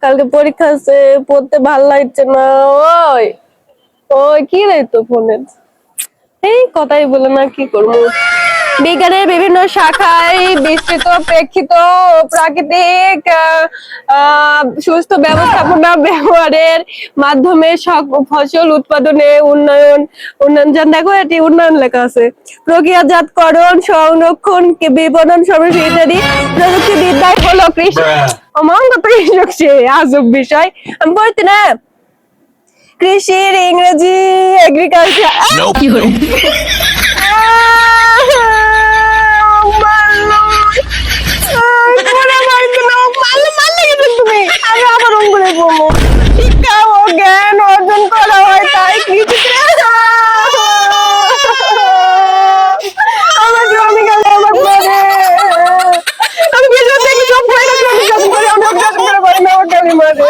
কালকে পরীক্ষা আছে, পড়তে ভাল লাগছে না। ওই ওই কি রে তো ফোনে এই কথাই বলে না, কি করবো। বিজ্ঞানের বিভিন্ন শাখায় বিস্তৃত প্রেক্ষিত ও প্রাকৃতিক সুস্থ ব্যবস্থাপনা ব্যবহারের মাধ্যমে ফসল উৎপাদনে উন্নয়ন দেখো এটি উন্নয়ন লেখা আছে। প্রক্রিয়াজাতকরণ, সংরক্ষণ, বিপণন, সর্বশেষ ইত্যাদি প্রযুক্তিবিদ্যাই হলো কৃষি। অমাঙ্গ তো কৃষক সে আজব বিষয়। আমি পড়তে না কৃষির ইংরেজি এগ্রিকালচার। শিক্ষা ও জ্ঞান অর্জন করা হয় তাই কৃষিতে। আমার জমি গেল আমার ঘরে। আমি কৃষক থেকে সব করে আমি অভ্যাস করে পারি না, আমার গালি মারে।